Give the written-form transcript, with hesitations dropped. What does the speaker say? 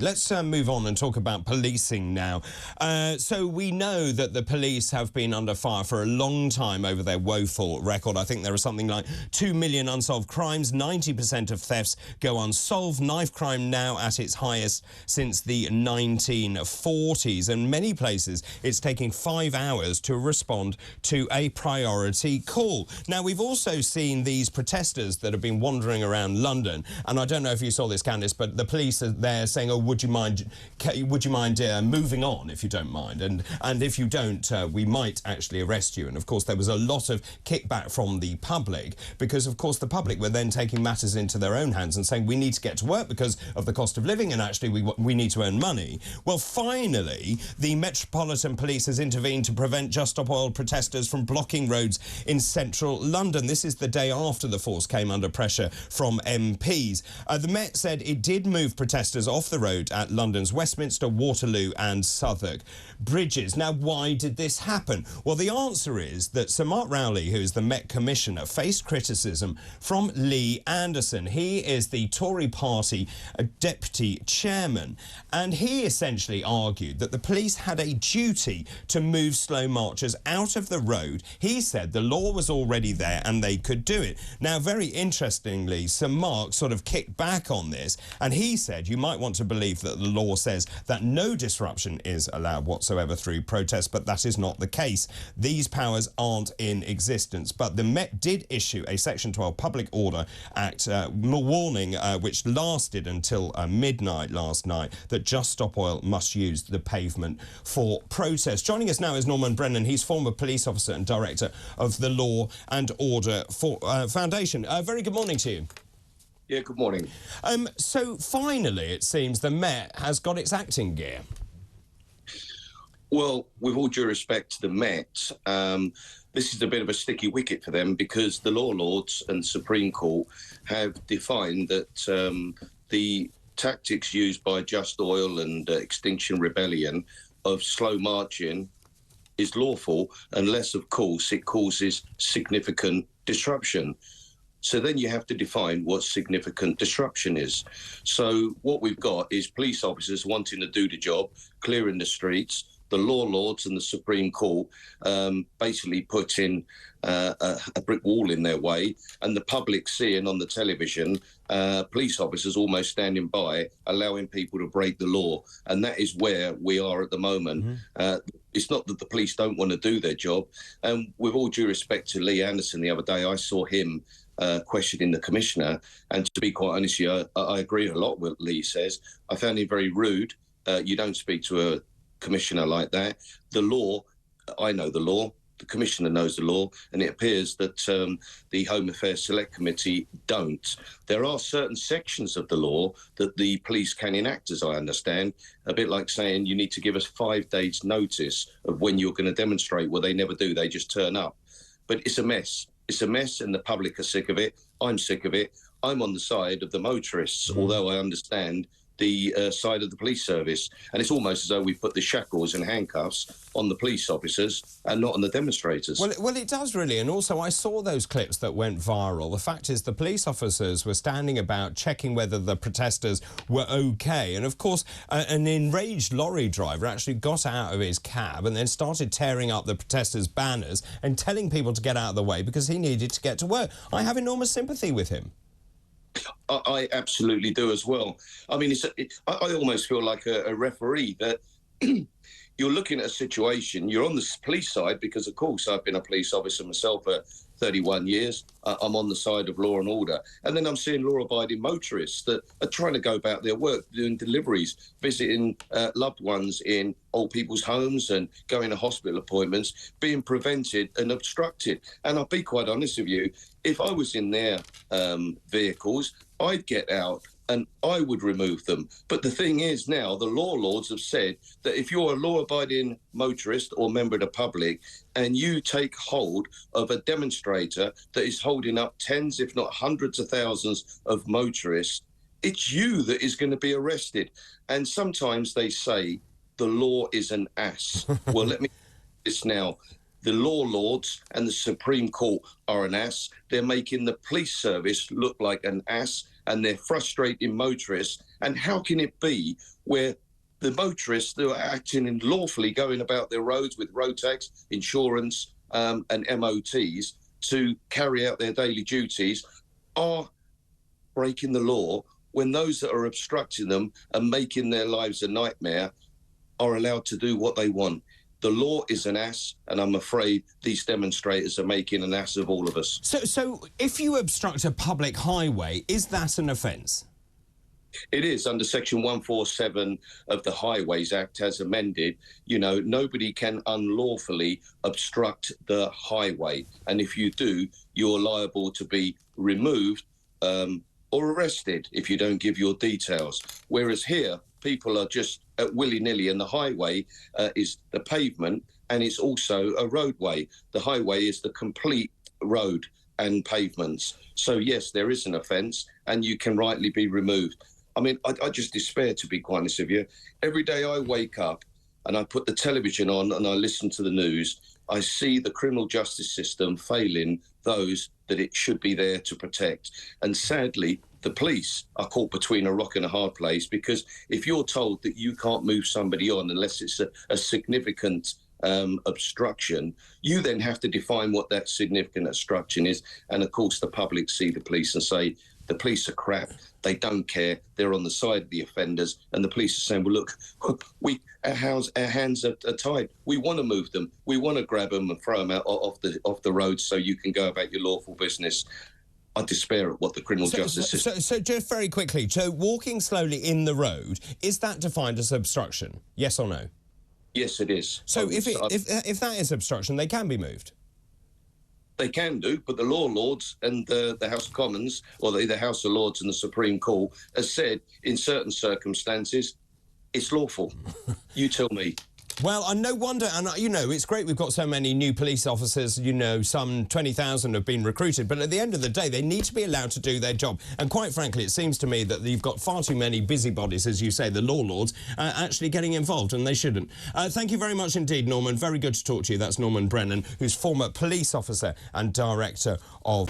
Let's move on and talk about policing now. So we know that the police have been under fire for a long time over their woeful record. I think there are something like 2 million unsolved crimes. 90% of thefts go unsolved. Knife crime now at its highest since the 1940s. And many places it's taking 5 hours to respond to a priority call. Now, we've also seen these protesters that have been wandering around London. And I don't know if you saw this, Candice, but the police are there saying, oh, would you mind moving on if you don't mind, and if you don't, we might actually arrest you. And of course there was a lot of kickback from the public, because of course the public were then taking matters into their own hands and saying we need to get to work because of the cost of living, and actually we need to earn money. Well, finally the Metropolitan Police has intervened to prevent Just Stop Oil protesters from blocking roads in central London. This is the day after the force came under pressure from MPs. The Met said it did move protesters off the road at London's Westminster, Waterloo and Southwark bridges. Now, why did this happen? Well, the answer is that Sir Mark Rowley, who is the Met Commissioner, faced criticism from Lee Anderson. He is the Tory party deputy chairman, and he essentially argued that the police had a duty to move slow marchers out of the road. He said the law was already there and they could do it. Now, very interestingly, Sir Mark sort of kicked back on this, and he said you might want to believe that the law says that no disruption is allowed whatsoever through protest, but that is not the case. These powers aren't in existence. But the Met did issue a Section 12 Public Order Act warning, which lasted until midnight last night, that Just Stop Oil must use the pavement for protest. Joining us now is Norman Brennan. He's former police officer and director of the Law and Order Foundation. Very good morning to you. Yeah, good morning. So finally, it seems the Met has got its acting gear. Well, with all due respect to the Met, this is a bit of a sticky wicket for them, because the law lords and Supreme Court have defined that the tactics used by Just Oil and Extinction Rebellion of slow marching is lawful unless, of course, it causes significant disruption. So then you have to define what significant disruption is. So what we've got is police officers wanting to do the job, clearing the streets, the law lords and the Supreme Court basically putting a brick wall in their way, and the public seeing on the television police officers almost standing by, allowing people to break the law. And that is where we are at the moment. Mm-hmm. It's not that the police don't want to do their job. And with all due respect to Lee Anderson, the other day I saw him questioning the Commissioner, and to be quite honest with you, I agree a lot with what Lee says. I found him very rude. You don't speak to a Commissioner like that. The law, I know the law, the Commissioner knows the law, and it appears that the Home Affairs Select Committee don't. There are certain sections of the law that the police can enact, as I understand, a bit like saying you need to give us 5 days notice of when you're going to demonstrate. Well, they never do, they just turn up. But it's a mess. It's a mess, and the public are sick of it. I'm sick of it. I'm on the side of the motorists, although I understand the side of the police service. And it's almost as though we put the shackles and handcuffs on the police officers and not on the demonstrators. Well, it does really. And also I saw those clips that went viral. The fact is the police officers were standing about checking whether the protesters were okay. And of course, an enraged lorry driver actually got out of his cab and then started tearing up the protesters' banners and telling people to get out of the way because he needed to get to work. I have enormous sympathy with him. I absolutely do as well. I mean, I almost feel like a referee, that you're looking at a situation, you're on the police side, because, of course, I've been a police officer myself for 31 years. I'm on the side of law and order. And then I'm seeing law-abiding motorists that are trying to go about their work, doing deliveries, visiting loved ones in old people's homes and going to hospital appointments, being prevented and obstructed. And I'll be quite honest with you, if I was in their vehicles, I'd get out and I would remove them. But the thing is now, the law lords have said that if you're a law-abiding motorist or member of the public and you take hold of a demonstrator that is holding up tens, if not hundreds of thousands of motorists, it's you that is going to be arrested. And sometimes they say the law is an ass. Well, let me say this now. The law lords and the Supreme Court are an ass. They're making the police service look like an ass. and they're frustrating motorists. And how can it be where the motorists that are acting lawfully, going about their roads with road tax, insurance, and MOTs to carry out their daily duties, are breaking the law, when those that are obstructing them and making their lives a nightmare are allowed to do what they want? The law is an ass, and I'm afraid these demonstrators are making an ass of all of us. So if you obstruct a public highway, is that an offence? It is, under Section 147 of the Highways Act as amended. You know, nobody can unlawfully obstruct the highway. And if you do, you're liable to be removed or arrested if you don't give your details. Whereas here, people are just willy-nilly, and the highway is the pavement, and it's also a roadway. The highway is the complete road and pavements. So, yes, there is an offence, and you can rightly be removed. I mean, I just despair, to be quite honest with you. Every day I wake up and I put the television on and I listen to the news, I see the criminal justice system failing those that it should be there to protect. And sadly, the police are caught between a rock and a hard place, because if you're told that you can't move somebody on unless it's a significant obstruction, you then have to define what that significant obstruction is. And of course, the public see the police and say, the police are crap. They don't care. They're on the side of the offenders. And the police are saying, well, look, our hands are tied. We want to move them. We want to grab them and throw them out off the road so you can go about your lawful business. I despair at what the criminal justice system... So just very quickly, so walking slowly in the road, is that defined as obstruction? Yes or no? Yes, it is. So if that is obstruction, they can be moved? They can do, but the law lords and the House of Commons, or the House of Lords and the Supreme Court, has said in certain circumstances it's lawful. You tell me. Well, and no wonder, and you know, it's great we've got so many new police officers, you know, some 20,000 have been recruited, but at the end of the day, they need to be allowed to do their job. And quite frankly, it seems to me that you've got far too many busybodies, as you say, the law lords, actually getting involved, and they shouldn't. Thank you very much indeed, Norman. Very good to talk to you. That's Norman Brennan, who's former police officer and director of...